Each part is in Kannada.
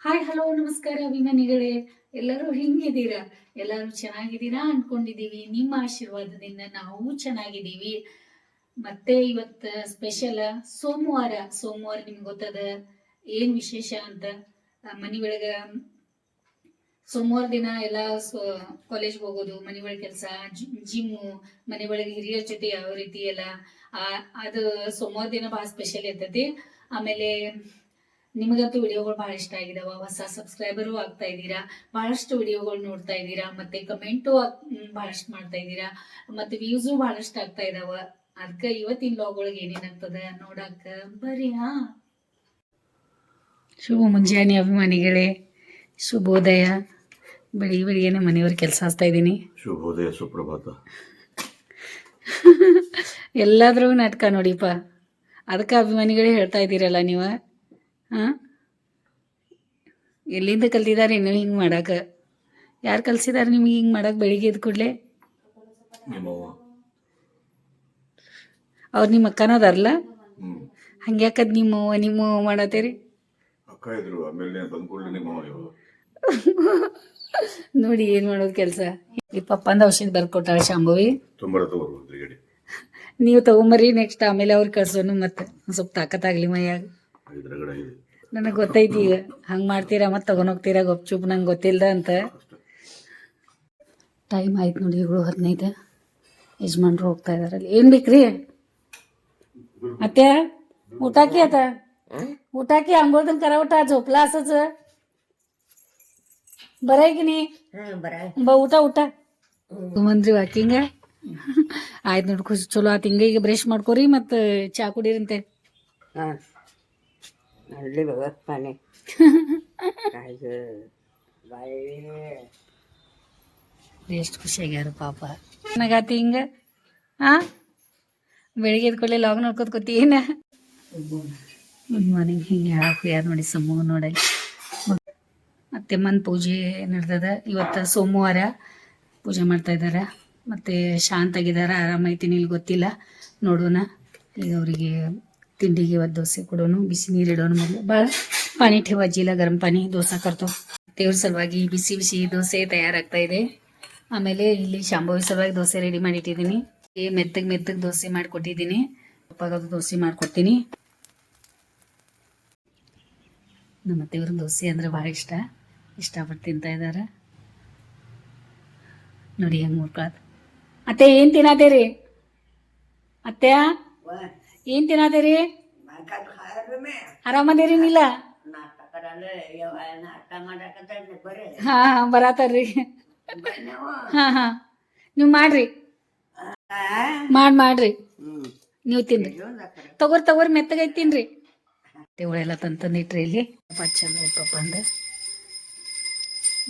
ಹಾಯ್ ಹಲೋ ನಮಸ್ಕಾರ ಅಭಿಮಾನಿಗಳೇ. ಎಲ್ಲರೂ ಹೆಂಗಿದ್ದೀರಾ? ಎಲ್ಲರೂ ಚೆನ್ನಾಗಿದ್ದೀರಾ ಅನ್ಕೊಂಡಿದೀವಿ. ನಿಮ್ಮ ಆಶೀರ್ವಾದದಿಂದ ನಾವು ಚೆನ್ನಾಗಿದ್ದೀವಿ. ಮತ್ತೆ ಇವತ್ತು ಸ್ಪೆಷಲ್ ಸೋಮವಾರ. ನಿಮ್ಗೆ ಗೊತ್ತದ ಏನ್ ವಿಶೇಷ ಅಂತ. ಮನಿ ಒಳಗ ಸೋಮವಾರ ದಿನ ಎಲ್ಲ ಕಾಲೇಜ್ಗೆ ಹೋಗೋದು, ಮನಿ ಒಳಗೆ ಕೆಲಸ, ಜಿಮ್ಮು, ಮನೆ ಒಳಗೆ ಹಿರಿಯರ ಜೊತೆ ಯಾವ ರೀತಿ ಎಲ್ಲ ಅದು ಸೋಮವಾರ ದಿನ ಭಾಳ ಸ್ಪೆಷಲ್ ಇರ್ತೈತಿ. ಆಮೇಲೆ ನಿಮಗಂತೂ ವಿಡಿಯೋಗಳು ಬಹಳ ಇಷ್ಟ ಆಗಿದಾವ. ಹೊಸ ಸಬ್ಸ್ಕ್ರೈಬರು ಆಗ್ತಾ ಇದ್ದೀರಾ, ಬಹಳಷ್ಟು ವಿಡಿಯೋಗಳು ನೋಡ್ತಾ ಇದ್ದೀರಾ, ಮತ್ತೆ ಕಮೆಂಟು ಬಹಳಷ್ಟು ಮಾಡ್ತಾ ಇದ್ದೀರಾ, ಮತ್ತೆ ವ್ಯೂಸು ಬಹಳಷ್ಟು ಆಗ್ತಾ ಇದಾವ. ಅದಕ್ಕೆ ಇವತ್ತಿನ ವ್ಲಾಗ್ ಒಳಗೆ ಏನೇನಾಗ್ತದ ನೋಡಾಕ ಬರ್ರಿ. ಶುಭ ಮುಂಜಾನೆ ಅಭಿಮಾನಿಗಳೇ, ಶುಭೋದಯ. ಬೆಳಿಗ್ಗೆನೆ ಮನೆಯವ್ರ ಕೆಲಸ ಹಚ್ತಾ ಇದ್ದೀನಿ. ಶುಭೋದಯ, ಸುಪ್ರಭಾತ. ಎಲ್ಲಾದ್ರೂ ನಾಟಕ ನೋಡಿಪ್ಪ. ಅದಕ್ಕೆ ಅಭಿಮಾನಿಗಳೇ ಹೇಳ್ತಾ ಇದ್ದೀರಲ್ಲ ನೀವು. ಎಲ್ಲಿಂದ ಕಲ್ತಿದ್ದಾರೆ ನೀವು ಹಿಂಗೆ ಮಾಡಾಕ? ಯಾರು ಕಲ್ಸಿದಾರೆ ನಿಮ್ಗೆ ಹಿಂಗೆ ಮಾಡಕ್ಕೆ? ಬೆಳಿಗ್ಗೆ ಎದ್ದು ಕೂಡಲೇ ಅವ್ರು ನಿಮ್ಮ ಅಕ್ಕನ ಅದಾರಲ್ಲ, ಹಂಗ್ಯಾಕದ್ ನಿಮ್ಮ ಮಾಡತ್ತೀರಿ? ನೋಡಿ ಏನ್ ಮಾಡೋದು ಕೆಲಸ. ಈ ಪಪ್ಪಂದ ಔಷಧಿ ಬರ್ಕೊಟ್ಟಾಳೆ ಶಾಂಭವಿ. ನೀವು ತಗೊಂಬರ್ರಿ ನೆಕ್ಸ್ಟ್, ಆಮೇಲೆ ಅವ್ರು ಕಳ್ಸೋನು. ಮತ್ತೆ ಸ್ವಲ್ಪ ತಾಕತ್ತಾಗ್ಲಿ ಮೈಯಾಗ. ನನಗೆ ಗೊತ್ತೈತಿ ಈಗ ಹಂಗೆ ಮಾಡ್ತೀರಾ, ಮತ್ತೆ ತಗೊಂಡೋಗ್ತೀರಾ ಗಪ್ಚುಪ್, ನಂಗೆ ಗೊತ್ತಿಲ್ದ ಅಂತ. ಟೈಮ್ ಆಯ್ತು ನೋಡಿ, 7:15. ಯಜಮಾನ್ರು ಹೋಗ್ತಾ ಇದಾರಲ್ಲಿ. ಏನು ಬೇಕ್ರಿ ಅತ್ಯ? ಊಟಕ್ಕೆ आता ಊಟಕ್ಕೆ आंघोळ करा, उठा. झोपला असच बरं आहे की नाही? उठा उठा. ಮಂದ್ರಿ ವಾಕಿಂಗ ಆಯ್ತು ನೋಡಿ, ಖುಷಿ ಚಲೋ ಆಯ್ತು. ಹಿಂಗ ಈಗ ಬ್ರಷ್ ಮಾಡ್ಕೋರಿ, ಮತ್ತು ಚಾ ಕುಡೀರಂತೆ. ಎಷ್ಟು ಖುಷಿಯಾಗ್ಯಾರ ಪಾಪ. ನನಗಾತಿ ಹಿಂಗ ಬೆಳಿಗ್ಗೆ ಎದ್ಕೊಳ್ಳಿ ಲಾಗ್ ನೋಡ್ಕೋತ ಕೂತೀನ. Good morning. ಹಿಂಗೆ ಹೇಳಕ್ಕೆ ಯಾರು ನೋಡಿ ಸಮ್ಮು ನೋಡಲಿ. ಅತ್ತೆಮ್ಮನ ಪೂಜೆ ನಡೆದದ. ಇವತ್ತು ಸೋಮವಾರ ಪೂಜೆ ಮಾಡ್ತಾ ಇದ್ದಾರೆ. ಮತ್ತು ಶಾಂತಾಗಿದ್ದಾರೆ, ಆರಾಮೈತೀನಿ ಇಲ್ಲಿ ಗೊತ್ತಿಲ್ಲ, ನೋಡೋಣ. ಈಗ ಅವರಿಗೆ ತಿಂಡಿಗೆ ಇವತ್ತು ದೋಸೆ ಕೊಡೋನು, ಬಿಸಿ ನೀರು ಇಡೋನು. ಮೊದಲು ಭಾಳ ಪಾನಿ ठेवायला ಗರಂ ಪಾನಿ. ದೋಸೆ ಕರ್ತೋ ದೇವ್ರ ಸಲುವಾಗಿ ಬಿಸಿ ಬಿಸಿ ದೋಸೆ ತಯಾರಾಗ್ತಾ ಇದೆ. ಆಮೇಲೆ ಇಲ್ಲಿ ಶಾಂಭವಿ ಸಲುವಾಗಿ ದೋಸೆ ರೆಡಿ ಮಾಡಿಟ್ಟಿದ್ದೀನಿ. ಮೆತ್ತಗೆ ದೋಸೆ ಮಾಡಿಕೊಟ್ಟಿದ್ದೀನಿ. ಅಪ್ಪಗದು ದೋಸೆ ಮಾಡಿಕೊಡ್ತೀನಿ. ನಮ್ಮ ಅತ್ತೆಯವ್ರ ದೋಸೆ ಅಂದರೆ ಭಾಳ ಇಷ್ಟಪಟ್ಟು ತಿಂತಾ ಇದ್ದಾರೆ ನೋಡಿ. ಹೆಂಗೆ ಮುರ್ಕೊಳ್ಳೋದು. ಅತ್ತೆ ಏನು ತಿನ್ನತ್ತೀರಿ? ಅತ್ತೆ ಏನು ತಿನ್ನತ್ತೀರಿ? ಆರಾಮದೇರಿ ನೀಲ? ಹಾಂ ಬರತ್ತಾರ್ರಿ. ಹಾಂ ನೀವು ಮಾಡ್ರಿ, ಮಾಡ್ರಿ ನೀವು ತಿನ್ರಿ. ತಗೋರಿ ಮೆತ್ತಗೈತಿ ತಿನ್ರಿ. ತೆವಳೆಲ್ಲ ತಂದಿಟ್ರಿ ಇಲ್ಲಿ. ಚಂದ ಪಪ್ಪ ಅಂದ.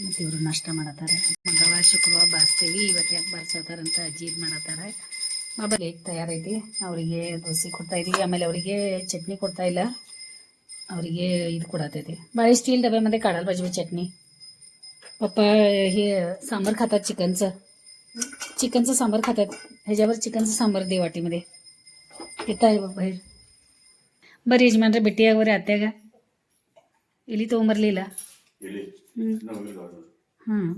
ಮತ್ತು ಇವರು ನಾಷ್ಟ ಮಾಡತ್ತಾರೆ. ಮಂಗಳವಾರ ಶುಕ್ರವಾರ ಬಾರಿಸ್ತೀವಿ, ಇವತ್ತು ಯಾಕೆ ಬಾರಿಸತ್ತಾರಂತ ಅಜ್ಜಿ ಇದು ಮಾಡತ್ತಾರೆ. ಮೊಬೈಲ್ ತಯಾರೈತಿ. ಅವರಿಗೆ ದೋಸೆ ಕೊಡ್ತಾ ಇದ್ದೀವಿ. ಆಮೇಲೆ ಅವರಿಗೆ ಚಟ್ನಿ ಕೊಡ್ತಾ ಇಲ್ಲ, ಅವರಿಗೆ ಇದು ಕೊಡತೈತಿ. ಭಾಳ ಸ್ಟೀಲ್ ಡಬ್ಬೆ मध्ये काढायला पाहिजे चटणी. पप्पा हे सांबार खातात चिकनचं सांबार खातात. ह्याच्यावर चिकनचं सांबार दे वाटीमध्ये. येतं आहे बाहेर. बरं ಯಜಮಾನ್ರೆ ಭೇಟಿಯಾಗೋರಿ ಅತ್ಯಾಗ. ಇಲ್ಲಿ ತೊಗೊಂಬರ್ಲಿಲ್ಲ. ಹಾಂ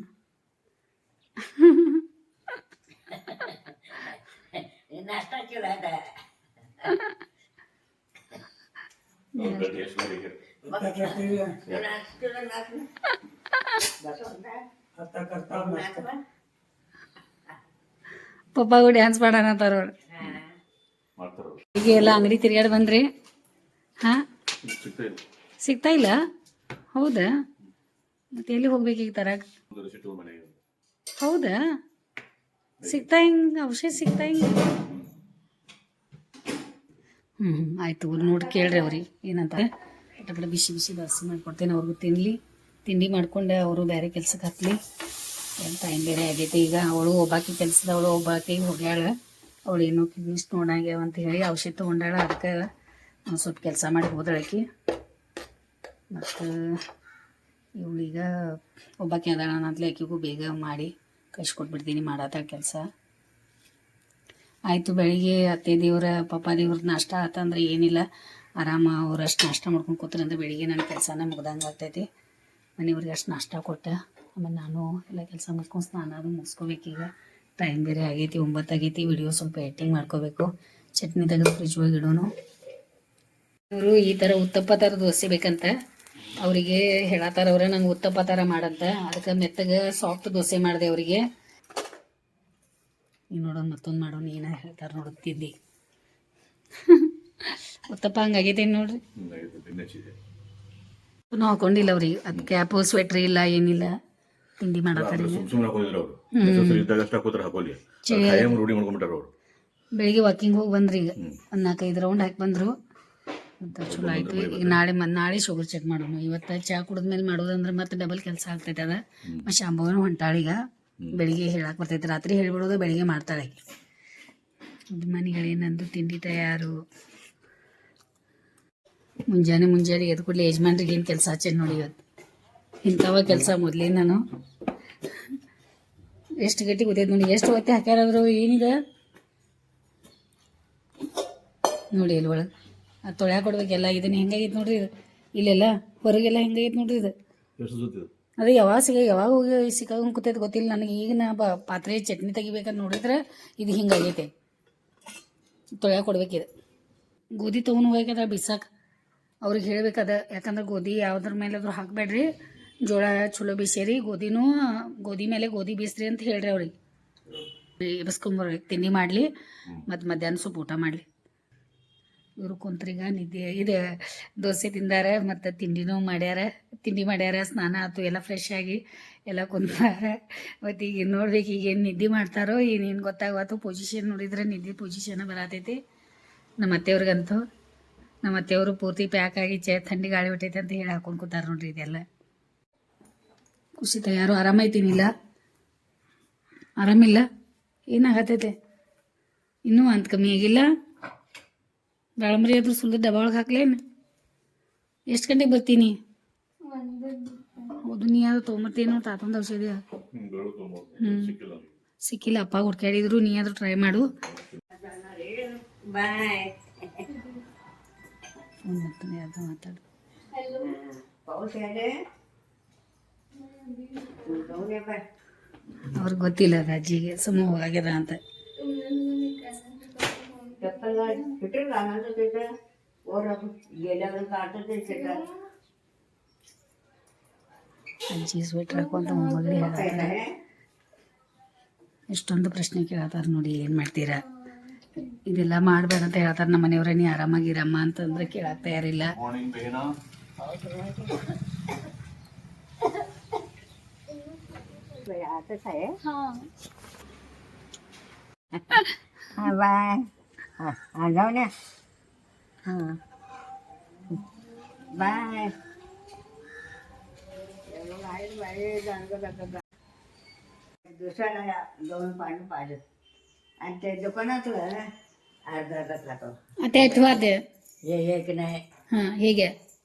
ಪಪ್ಪಾಗೂ ಡ್ಯಾನ್ಸ್ ಮಾಡೋಣ ಅಂತಾರ. ಈಗ ಎಲ್ಲ ಅಂಗಡಿ ತಿರ್ಗಾಡಿ ಬಂದ್ರಿ? ಹಾಂ ಸಿಗ್ತಾ ಇಲ್ಲ? ಹೌದಾ? ಮತ್ತೆ ಎಲ್ಲಿ ಹೋಗ್ಬೇಕೀಗ ತರಾಗ? ಹೌದಾ? ಔಷಧ ಸಿಗ್ತಾ ಹಿಂಗೆ? ಆಯ್ತು ನೋಡಿ ಕೇಳ್ರಿ ಅವ್ರಿಗೆ ಏನಂತ. ಪಟ ಬಿಸಿ ದೋಸೆ ಮಾಡಿಕೊಡ್ತೇನೆ, ಅವ್ರಿಗೂ ತಿಂಡಿ ಮಾಡ್ಕೊಂಡು ಅವರು ಬೇರೆ ಕೆಲ್ಸಕ್ಕೆ ಹತ್ತಲಿ. ಏನು ಟೈಮ್ ಬೇರೆ ಆಗೈತಿ. ಈಗ ಅವಳು ಒಬ್ಬಾಕಿ ಕೆಲಸದವಳು, ಒಬ್ಬಾಕಿ ಹೋಗ್ಯಾಳ. ಅವಳು ಏನೋ ಕಿಡ್ನಿಸ್ ನೋಡಾಗ್ಯಾವ ಅಂತ ಹೇಳಿ ಔಷಧ ತೊಗೊಂಡಾಳ. ಅದಕ್ಕೆ ಸ್ವಲ್ಪ ಕೆಲಸ ಮಾಡಿ ಹೋದಳಕಿ. ಮತ್ತು ಇವಳೀಗ ಒಬ್ಬಾಕಿ ಅದಾಳ ಅಂತಲೇ ಆಕಿಗೂ ಬೇಗ ಮಾಡಿ ಕಳ್ಸಿಕೊಟ್ಬಿಡ್ತೀನಿ. ಮಾಡತ್ತಾಳ ಕೆಲಸ. ಆಯಿತು. ಬೆಳಿಗ್ಗೆ ಅತ್ತೆ ದೇವ್ರ ಪಪ್ಪ ದೇವ್ರ ನಾಷ್ಟ ಆತಂದ್ರೆ ಏನಿಲ್ಲ, ಆರಾಮ ಅವ್ರಷ್ಟು ನಾಷ್ಟ ಮಾಡ್ಕೊಂಡು ಕೂತ್ರಂದ್ರೆ ಬೆಳಿಗ್ಗೆ ನನ್ನ ಕೆಲಸನ ಮುಗ್ದಂಗೆ ಆಗ್ತೈತಿ. ಮನೆಯವ್ರಿಗೆ ಅಷ್ಟು ನಾಷ್ಟ ಕೊಟ್ಟೆ. ಆಮೇಲೆ ನಾನು ಎಲ್ಲ ಕೆಲಸ ಮಾಡ್ಕೊಂಡು ಸ್ನಾನ ಅದು ಮುಗಿಸ್ಕೋಬೇಕೀಗ. ಟೈಮ್ ಬೇರೆ ಆಗೈತಿ, 9 ಆಗೈತಿ. ವಿಡಿಯೋ ಸ್ವಲ್ಪ ಎಡಿಟಿಂಗ್ ಮಾಡ್ಕೋಬೇಕು. ಚಟ್ನಿ ತೆಗೆದು ಫ್ರಿಜ್ ಒಳಗೆ ಇಡೋನು. ಇವರು ಈ ಥರ ಉತ್ತಪ್ಪ ಥರ ದೋಸೆ ಬೇಕಂತ ಅವರಿಗೆ ಹೇಳತ್ತಾರ. ಅವ್ರೆ ನಂಗೆ ಉತ್ತಪ್ಪ ಥರ ಮಾಡಂತ. ಅದಕ್ಕೆ ಮೆತ್ತಗೆ ಸಾಫ್ಟ್ ದೋಸೆ ಮಾಡಿದೆ ಅವರಿಗೆ. ಈಗ ನೋಡೋಣ ಮತ್ತೊಂದು ಮಾಡೋಣ ಏನ ಹೇಳ್ತಾರೆ ನೋಡುತ್ತಿದ್ದಿ. ಉತ್ತಪ್ಪ ಹಂಗಾಗೈತೆ ನೋಡ್ರಿ. ನಾವು ಹಾಕೊಂಡಿಲ್ಲ ಅವ್ರಿಗೆ. ಅದು ಕ್ಯಾಪು ಸ್ವೆಟ್ರ್ ಇಲ್ಲ, ಏನಿಲ್ಲ. ತಿಂಡಿ ಮಾಡತ್ತಾರೆ. ಬೆಳಿಗ್ಗೆ ವಾಕಿಂಗ್ ಹೋಗಿ ಬಂದ್ರಿ. ಈಗ ಒಂದು 4-5 ರೌಂಡ್ ಹಾಕಿ ಬಂದರು. ಮತ್ತು ಚಲೋ ಆಯ್ತು. ಈಗ ನಾಳೆ ಶುಗರ್ ಚೆಕ್ ಮಾಡೋಣ. ಇವತ್ತು ಚಹಾ ಕುಡಿದ್ಮೇಲೆ ಮಾಡೋದಂದ್ರೆ ಮತ್ತೆ ಡಬಲ್ ಕೆಲಸ ಆಗ್ತೈತೆ. ಅದ ಮತ್ತು ಶಾಂಭವನು ಹೊಂಟಾಳೀಗ. ಬೆಳಿಗ್ಗೆ ಹೇಳಕ್ಕೆ ಬರ್ತೈತೆ. ರಾತ್ರಿ ಹೇಳ್ಬಿಡೋದು, ಬೆಳಿಗ್ಗೆ ಮಾಡ್ತಾಳೆ. ಮನೆಗಳೇನಂದು ತಿಂಡಿ ತಯಾರು. ಮುಂಜಾನೆ ಎದ್ದು ಕೂಡಲೇ ಯಜಮಾನ್ರಿಗೆ ಏನು ಕೆಲಸ ಹಚ್ಚೇನು ನೋಡಿ. ಇವತ್ತು ಇಂಥವ ಕೆಲಸ ಮೊದಲೇ ನಾನು ಎಷ್ಟು ಗಟ್ಟಿ ಗೊತ್ತೈತೆ ನೋಡಿ. ಎಷ್ಟು ಒತ್ತೆ ಹಾಕ್ಯಾರಾದ್ರು ಏನಿದೆ ನೋಡಿ. ಇಲ್ಲಿ ಒಳಗೆ ಅದು ತೊಳ್ಯಾಕೆ ಕೊಡ್ಬೇಕೆಲ್ಲ. ಇದನ್ನು ಹೆಂಗಾಗೈತೆ ನೋಡ್ರಿ. ಇದು ಇಲ್ಲೆಲ್ಲ ಹೊರಗೆಲ್ಲ ಹೆಂಗಾಗೈತೆ ನೋಡ್ರಿ. ಇದು ಅದು ಯಾವಾಗ ಹೋಗಿ ಸಿಕ್ಕಾಗ ಕೂತೈತೆ ಗೊತ್ತಿಲ್ಲ ನನಗೆ. ಈಗ ನಾ ಪಾತ್ರೆ ಚಟ್ನಿ ತೆಗಿಬೇಕಂತ ನೋಡಿದ್ರೆ ಇದು ಹಿಂಗಾಗೈತೆ. ತೊಳ್ಯಾಕೆ ಕೊಡ್ಬೇಕಿದೆ. ಗೋಧಿ ತೊಗೊಂಡು ಹೋಗ್ಬೇಕದ ಬಿಸಾಕೆ ಅವ್ರಿಗೆ ಹೇಳ್ಬೇಕದ. ಯಾಕಂದ್ರೆ ಗೋಧಿ ಯಾವ್ದ್ರ ಮೇಲಾದ್ರೂ ಹಾಕಬೇಡ್ರಿ. ಜೋಳ ಚಲೋ ಬೀಸೇರಿ, ಗೋಧಿ ಮೇಲೆ ಗೋಧಿ ಬೀಸ್ರಿ ಅಂತ ಹೇಳ್ರಿ ಅವ್ರಿಗೆ. ಬಸ್ಕೊಂಬರ್ಬೇಕು. ತಿಂಡಿ ಮಾಡಲಿ ಮತ್ತು ಮಧ್ಯಾಹ್ನ ಸ್ವಲ್ಪ ಊಟ ಮಾಡಲಿ. ಇವರು ಕುಂತ್ರೀಗ ನಿದ್ದೆ. ಇದು ದೋಸೆ ತಿಂದಾರ ಮತ್ತು ತಿಂಡಿ ಮಾಡ್ಯಾರ. ಸ್ನಾನ ಆಯ್ತು, ಎಲ್ಲ ಫ್ರೆಶ್ ಆಗಿ ಎಲ್ಲ ಕುಂತಾರ. ಮತ್ತು ಈಗ ನೋಡ್ಬೇಕು ಈಗೇನು ನಿದ್ದೆ ಮಾಡ್ತಾರೋ ಏನೇನು ಗೊತ್ತಾಗತ್ತು. ಪೊಸಿಷನ್ ನೋಡಿದ್ರೆ ನಿದ್ದೆ ಪೊಸಿಷನ್ ಬರತೈತಿ ನಮ್ಮ ಅತ್ತೆಯವ್ರಿಗಂತೂ. ನಮ್ಮ ಅತ್ತೆಯವರು ಪೂರ್ತಿ ಪ್ಯಾಕ್ ಆಗಿ ಥಂಡಿ ಗಾಳಿ ಬಿಟ್ಟೈತೆ ಅಂತ ಹೇಳಿ ಹಾಕೊಂಡು ಕೂತಾರ ನೋಡ್ರಿ. ಇದೆಲ್ಲ ಖುಷಿ ತಯಾರು. ಆರಾಮೈತೀನಿಲ್ಲ, ಆರಾಮಿಲ್ಲ, ಏನಾಗತ್ತೈತೆ ಇನ್ನೂ ಅಂತ ಕಮ್ಮಿ ಆಗಿಲ್ಲ. ದಾಳಂಬ್ರಿ ಆದ್ರೂ ಸುಲ್ದ ಡಬ್ಬ ಒಳಗೆ ಹಾಕ್ಲೇನು? ಎಷ್ಟು ಗಂಟೆಗೆ ಬರ್ತೀನಿ? ಹೌದು, ನೀ ಯಾವ್ದು ತೊಗೊಂಬರ್ತೀನೋ ತಾತಂದು ಔಷಧಿ. ಸಿಕ್ಕಿಲ್ಲ. ಅಪ್ಪ ಹುಡ್ಕಾಡಿದ್ರು. ನೀ ಆದ್ರೂ ಟ್ರೈ ಮಾಡು. ಫೋನ್ ಬರ್ತಾನೆ, ಅದು ಮಾತಾಡು. ಅವ್ರಿಗೆ ಗೊತ್ತಿಲ್ಲ ಅದು ಅಜ್ಜಿಗೆ ಸುಮ್ಮ ಹೋಗ್ಯಾರ ಅಂತ. ಅಜ್ಜಿ ಸ್ವೆಟ್ರ್ ಹಾಕೊಂತ ಮೊಮ್ಮಗಳಿಗೆ ಹೇಳ್ತಾರೆ. ಎಷ್ಟೊಂದು ಪ್ರಶ್ನೆ ಕೇಳ್ತಾರೆ ನೋಡಿ. ಏನು ಮಾಡ್ತೀರಾ? ಇದೆಲ್ಲ ಮಾಡಬೇಡ ಅಂತ ಹೇಳ್ತಾರೆ ನಮ್ಮ ಮನೆಯವ್ರೆ. ನೀ ಆರಾಮಾಗಿರಮ್ಮ ಅಂತಂದ್ರೆ ಕೇಳಕ್ಕೆ ತಯಾರಿಲ್ಲ. दुसऱ्याला 2 पाणी पाहिजे आणि ते दुकानातलं अर्धा खातो. ಮತ್ತೆ ಅಟ್ವಾದೆ एक नाही. ಹೀಗೆ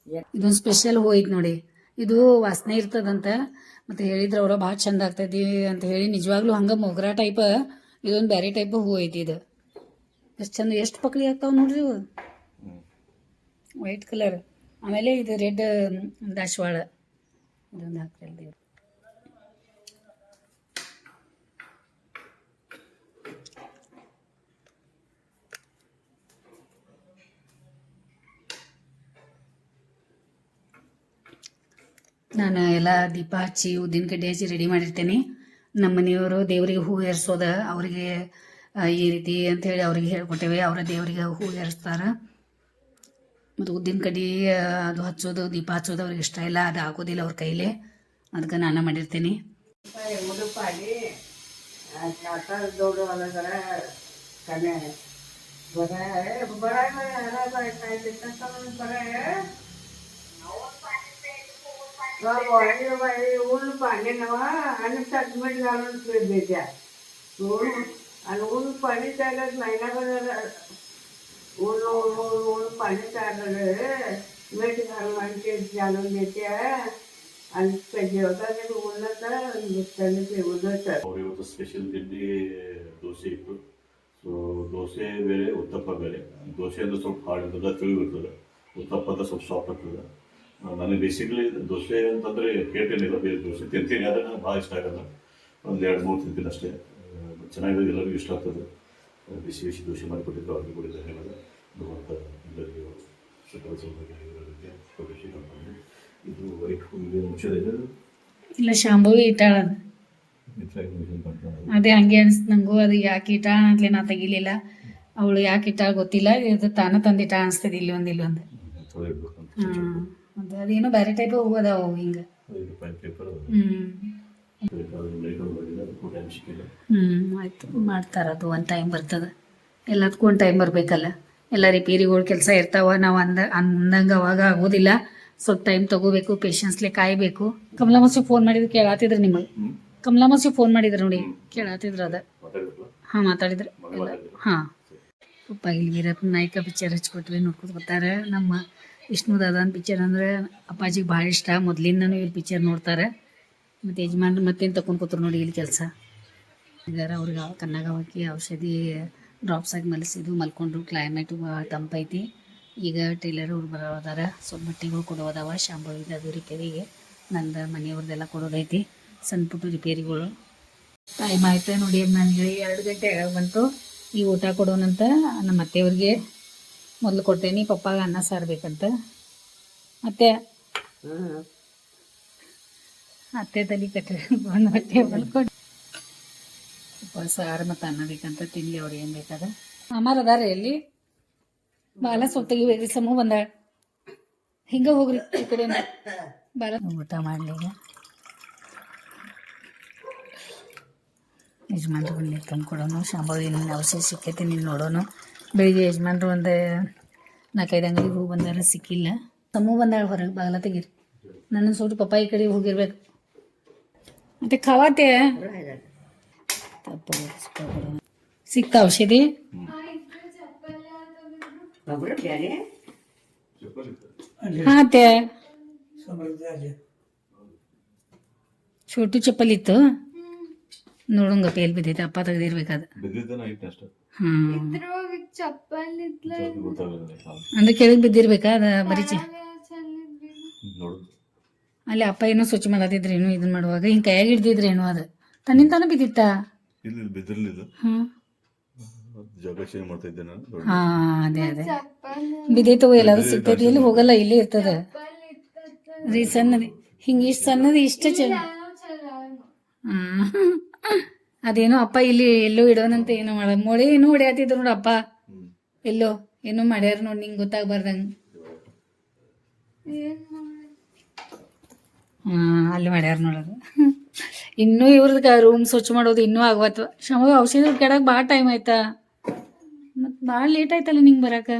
ಇದೊಂದು ಸ್ಪೆಷಲ್ ಹೂ ಐತೆ ನೋಡಿ. ಇದು ವಾಸನೆ ಇರ್ತದಂತ ಮತ್ತು ಹೇಳಿದ್ರು ಅವ್ರ ಭಾಳ ಚಂದ ಆಗ್ತೈತಿ ಅಂತ ಹೇಳಿ. ನಿಜವಾಗ್ಲೂ ಹಂಗೆ ಮೊಗ್ರಾ ಟೈಪ್ ಇದೊಂದು ಬೇರೆ ಟೈಪ್ ಹೂ ಐತಿ. ಇದು ಎಷ್ಟು ಚಂದ, ಎಷ್ಟು ಪಕ್ಳಿ ಆಗ್ತಾವ ನೋಡ್ರಿ ಇವು. White colour. ಆಮೇಲೆ ಇದು ರೆಡ್ ದಾಸವಾಳ. ಇದೊಂದು ಹಾಕ್ತಾರೆ ದೇವ್ರು. ನಾನು ಎಲ್ಲ ದೀಪ ಹಚ್ಚಿ ಉದ್ದಿನ ಕಡ್ಡಿ ಹಚ್ಚಿ ರೆಡಿ ಮಾಡಿರ್ತೇನೆ. ನಮ್ಮ ಮನೆಯವರು ದೇವರಿಗೆ ಹೂ ಏರಿಸೋದ ಅವರಿಗೆ ಈ ರೀತಿ ಅಂಥೇಳಿ ಅವ್ರಿಗೆ ಹೇಳ್ಕೊಟ್ಟೇವೆ. ಅವರ ದೇವರಿಗೆ ಹೂ ಏರಿಸ್ತಾರೆ. ಮತ್ತು ಉದ್ದಿನ ಕಡ್ಡಿ ಅದು ಹಚ್ಚೋದು, ದೀಪ ಹಚ್ಚೋದು ಅವ್ರಿಗೆ ಇಷ್ಟ ಇಲ್ಲ. ಅದು ಆಗೋದಿಲ್ಲ ಅವ್ರ ಕೈಲೇ. ಅದಕ್ಕೆ ನಾನು ಮಾಡಿರ್ತೀನಿ. ಉಡುಪಾಡಿ ದೊಡ್ಡ ಕನ್ಯಾ ऊन पाणी नवा आणि 7 मिनिट घालून द्यायच्या. आणि ऊन पाणी त्याला महिनाभर ऊन पाणी चाललं मीठ घालून आणि ते घालून देते. आणि जेवता ते ऊन तर त्यांनी ते ಇವತ್ತು ಸ್ಪೆಷಲ್ ತಿಂಡಿ ದೋಸೆ ಇತ್ತು. ಸೊ ದೋಸೆ ಬೇರೆ, ಉತ್ತಪ್ಪ ಬೇರೆ. ದೋಸೆ ಅಂದ್ರೆ ಸ್ವಲ್ಪ ಹಾರ್ಡ್ ಇರ್ತದೆ, ತಿಳಿ ಇರ್ತದೆ. ಉತ್ತಪ್ಪ ಅಂದ್ರೆ ಸ್ವಲ್ಪ ಸಾಫ್ಟ್ ಇರ್ತದೆ. ನನಗೆ ಬೇಸಿಕಲಿ ದೋಸೆ ಅಂತಂದರೆ ಕೇಟೇನಿಲ್ಲ, ಬೇರೆ ದೋಸೆ ತಿಂತೀನಿ, ಆದರೆ ನನಗೆ ಭಾಳ ಇಷ್ಟ ಆಗಲ್ಲ. ಒಂದು 2-3 ತಿಂತೀನಿ ಅಷ್ಟೇ. ಚೆನ್ನಾಗಿದೆ, ಎಲ್ಲರಿಗೂ ಇಷ್ಟ ಆಗ್ತದೆ. ಬಿಸಿ ಬಿಸಿ ದೋಸೆ ಮಾಡಿಕೊಟ್ಟಿದ್ದು ಅವ್ರಿಗೆ ಕೊಟ್ಟಿದ್ದೆ ಹೇಳೋದು ಭಗವಂತ ಎಲ್ಲರಿಗೂ ಸಕಲ ಸೌಭಾಗ್ಯ ಪ್ರವೇಶ ಮಾಡ್ಕೊಂಡು. ಇದು ವೈಟ್ ಹೂವಿಗೆ ಮುಚ್ಚೋದಿದೆ, ಇಲ್ಲ ಶಾಂಭವಿ ಇಟ್ಟಾಳ ಅದು. ಮಿತ್ರಾಗಿ ಮಾಡ್ಕೊಂಡು ಅದೇ ಹಂಗೆ ಅನ್ಸ್ತು ನಂಗೂ, ಅದು ಯಾಕೆ ಇಟ್ಟಾಳ ಅಂತಲೇ ನಾ ತೆಗಿಲಿಲ್ಲ. ಅವಳು ಯಾಕೆ ಇಟ್ಟಾಳ ಗೊತ್ತಿಲ್ಲ, ಇದು ತಾನ ತಂದಿಟ್ಟ ಅನಿಸ್ತದೆ ಇಲ್ಲೊಂದು ತೊಳೆಯಬೇಕಂತ. ಹಾಂ. ಅದು ಅದೇನೋ ಬೇರೆ ಟೈಪ್ ಹೂವು ಅದಾವು ಹಿಂಗೆ. ಪೇಪರ್ ಆಯ್ತು, ಮಾಡ್ತಾರ. ಅದು ಒಂದು ಟೈಮ್ ಬರ್ತದೆ, ಎಲ್ಲದಕ್ಕೂ ಒಂದು ಟೈಮ್ ಬರಬೇಕಲ್ಲ. ಎಲ್ಲ ರಿಪೇರಿಗಳು ಕೆಲಸ ಇರ್ತಾವ, ನಾವು ಅಂದಂಗೆ ಅವಾಗ ಆಗೋದಿಲ್ಲ. ಸ್ವಲ್ಪ ಟೈಮ್ ತಗೋಬೇಕು, ಪೇಷನ್ಸ್ಲೆ ಕಾಯಬೇಕು. ಕಮಲಾಮಸಿಗೆ ಫೋನ್ ಮಾಡಿದ್ರು ಕೇಳಾತಿದ್ರು ನಿಮಗೆ. ಕಮಲಾಮಸಿಗೆ ಫೋನ್ ಮಾಡಿದ್ರು ನೋಡಿ, ಕೇಳಾತಿದ್ರು ಅದ. ಹಾಂ ಮಾತಾಡಿದ್ರು ಎಲ್ಲ. ಹಾಂ, ಪಪ್ಪ ಇಲ್ಲಿ ವೀರಪ್ಪ ನಾಯ್ಕ ಪಿಕ್ಚರ್ ಹಚ್ಕೊಟ್ವಿ, ನೋಡ್ಕೊತ ಬರ್ತಾರೆ. ನಮ್ಮ ವಿಷ್ಣು ದಾದಾನ್ ಪಿಕ್ಚರ್ ಅಂದರೆ ಅಪ್ಪಾಜಿಗೆ ಭಾಳ ಇಷ್ಟ, ಮೊದಲಿಂದನೂ ಇಲ್ಲಿ ಪಿಕ್ಚರ್ ನೋಡ್ತಾರೆ. ಮತ್ತು ಯಜಮಾನ್ರು ಮತ್ತೇನು ತಗೊಂಡು ಕೂತ್ರು ನೋಡಿ ಇಲ್ಲಿ ಕೆಲಸ ಇದಾರೆ. ಅವ್ರಿಗೆ ಕಣ್ಣಾಗ ಹಾಕಿ ಔಷಧಿ ಡ್ರಾಪ್ಸ್ ಆಗಿ ಮಲಸಿದ್ದು, ಮಲ್ಕೊಂಡ್ರು. ಕ್ಲೈಮೇಟು ಭಾಳ ತಂಪೈತಿ. ಈಗ ಟೈಲರ್ ಅವ್ರು ಬರೋದಾರ, ಸ್ವಲ್ಪ ಬಟ್ಟೆಗಳು ಕೊಡೋದವ. ಶಾಂಭವಿಗೆ ಅದು ರಿಪೇರಿಗೆ, ನಂದು ಮನೆಯವ್ರದ್ದೆಲ್ಲ ಕೊಡೋದೈತಿ, ಸಣ್ಣ ಪುಟ್ಟು ರಿಪೇರಿಗಳು. ಟೈಮ್ ಆಯ್ತು ನೋಡಿ, ನನಗೆ 2 ಗಂಟೆ ಬಂತು. ಈ ಊಟ ಕೊಡೋಣಂತ ನಮ್ಮ ಅತ್ತೆಯವ್ರಿಗೆ ಮೊದಲು ಕೊಟ್ಟೇನಿ. ಪಪ್ಪಾಗ ಅನ್ನ ಸಾರು ಬೇಕಂತ. ಅತ್ತೆ ಅತ್ತೆ ತಲೆ ಕಟ್ಟಿ ಒಂದು ಹೊಟ್ಟೆ ಕೊಟ್ಟು ಪಪ್ಪ ಸಾರು ಮತ್ತು ಅನ್ನ ಬೇಕಂತ, ತಿನ್ಲಿ ಅವ್ರು ಏನು ಬೇಕಾದ. ಅಮ್ಮಾರ ಅದಾರ ಎಲ್ಲಿ? ಬಾಲ ಸ್ವಲ್ಪ ತೆಗಿಬೇಕ್ರಿ, ಸಮೂ ಬಂದಾಳ. ಹಿಂಗೆ ಹೋಗ್ರಿ ಈ ಕಡೆ ಬಾಲ. ಊಟ ಮಾಡಲಿ ಈಗ. ಯಜಮಾನ್ರು ಬಂದು ತಂದು ಕೊಡೋನು. ಶಾಂಭವಿ ನಿನ್ನ ಅವಶ್ಯ ಸಿಕ್ಕೈತಿ, ನೀನು ನೋಡೋನು. ಬೆಳಿಗ್ಗೆ ಯಜಮಾನ್ರು ಒಂದು 4-5 ಅಂಗಡಿಗೆ ಹೋಗಿ ಬಂದಾರ, ಸಿಕ್ಕಿಲ್ಲ. ಸಮೂ ಬಂದಾಳ ಹೊರಗೆ, ಬಾಗಲ ತೆಗೀರಿ. ನನ್ನ ಸೋಟು ಪಪ್ಪ ಈ ಕಡೆ ಹೋಗಿರ್ಬೇಕು. ಮತ್ತೆ ಖವಾತೆ ಸಿಕ್ತಾ ಔಷಧಿ? ಹಾಂ ಅತ್ತೆ, छोटू चप्पल इತ್ತು ನೋಡಂಗ ಪೇಲ್ ಬಿದ್ದೈತೆ. ಅಪ್ಪ ತೆಗ್ದಿರ್ಬೇಕಾದ. ಅಂದ್ರೆ ಕೆಳಗೆ ಬಿದ್ದಿರ್ಬೇಕಾ? ಅದ ಬರೀ ಅಲ್ಲಿ ಅಪ್ಪ ಏನೋ ಸ್ವಚ್ಛ ಮಾಡತ್ತಿದ್ರೇನು, ಇದನ್ನ ಮಾಡುವಾಗ ಹಿಂಗೆ ಕೈಯಾಗಿ ಹಿಡ್ದಿದ್ರೇನು, ಅದು ತನ್ನಿಂದ ತಾನೇ ಬಿದ್ದಿತ್ತ? ಹಾಂ ಅದೇ ಅದೇ ಬಿದ್ದೈತವು. ಎಲ್ಲಾದ್ರೂ ಸಿಗ್ತೈತಿ, ಎಲ್ಲಿ ಹೋಗಲ್ಲ, ಇಲ್ಲೇ ಇರ್ತದ ರೀ. ಸಣ್ಣದು ಹಿಂಗೆ ಇಷ್ಟು ಸಣ್ಣದು ಇಷ್ಟ ಚಲೋ. ಅದೇನೋ ಅಪ್ಪ ಇಲ್ಲಿ ಎಲ್ಲೋ ಇಡೋನಂತ ಏನೋ ಮಾಡ ಮೊಳೆ ಏನೋ ಹೊಡೆಯತ್ತಿದ್ರು ನೋಡು ಅಪ್ಪ, ಎಲ್ಲೋ ಏನೋ ಮಾಡ್ಯಾರ ನೋಡಿ, ನಿಂಗೆ ಗೊತ್ತಾಗ್ಬಾರ್ದಂಗೆ. ಅಲ್ಲಿ ಮಾಡ್ಯಾರ ನೋಡೋದು. ಇನ್ನೂ ಇವ್ರದ್ದು ರೂಮ್ ಸ್ವಚ್ಛ ಮಾಡೋದು ಇನ್ನೂ ಆಗವತ್ತು. ಶ್ರಮ ಔಷಧಿ ಕೆಡಕ್ಕೆ ಭಾಳ ಟೈಮ್ ಆಯ್ತಾ, ಮತ್ತು ಭಾಳ ಲೇಟ್ ಆಯ್ತಲ್ಲ ನಿಂಗೆ ಬರಾಕ.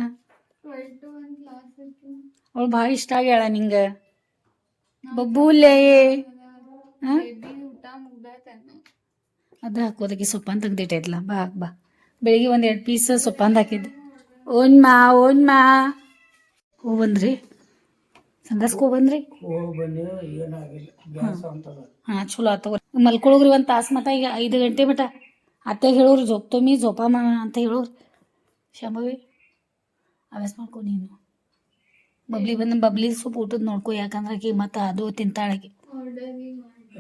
ಅವಳು ಭಾಳ ಇಷ್ಟ ಆಗ್ಯಾಳ ನಿಂಗೆ ಬಬ್ಬೂಲ್ಲೇ. ಹಾಂ ಅದು ಹಾಕೋದಕ್ಕೆ ಸೊಪ್ಪನ್ನು ತೆಗ್ದಿಟ್ಟೈತಲ್ಲ. ಬಾ ಬಾ, ಬೆಳಿಗ್ಗೆ 1-2 ಪೀಸ್ ಸೊಪ್ಪಂದು ಹಾಕಿದ್ದೆ. ಓನ್ಮಾ ಹೂ ಬಂದ್ರಿ, ಸಂದಾಸ್ಕೋ ಬಂದ್ರಿ. ಹಾಂ ಚಲೋ ಆತ. ಮಲ್ಕೊಳೋಗ್ರಿ 1 ತಾಸು ಮಟ. ಈಗ 5 ಗಂಟೆ ಮಟ ಅತ್ತೆಗೆ ಹೇಳೋರು ಜೋಪ್ತೊಮ್ಮಿ ಜೋಪಾಮ ಅಂತ ಹೇಳೋರು. ಶಾಂಭವಿ ಅಭ್ಯಾಸ ಮಾಡ್ಕೊ ನೀನು. ಬಬ್ಲಿ ಸ್ವಲ್ಪ ಊಟದ ನೋಡ್ಕೊ, ಯಾಕಂದ್ರೆ ಆಕಿ ಮತ್ತು ಅದು ತಿಂತಾಳಕಿ.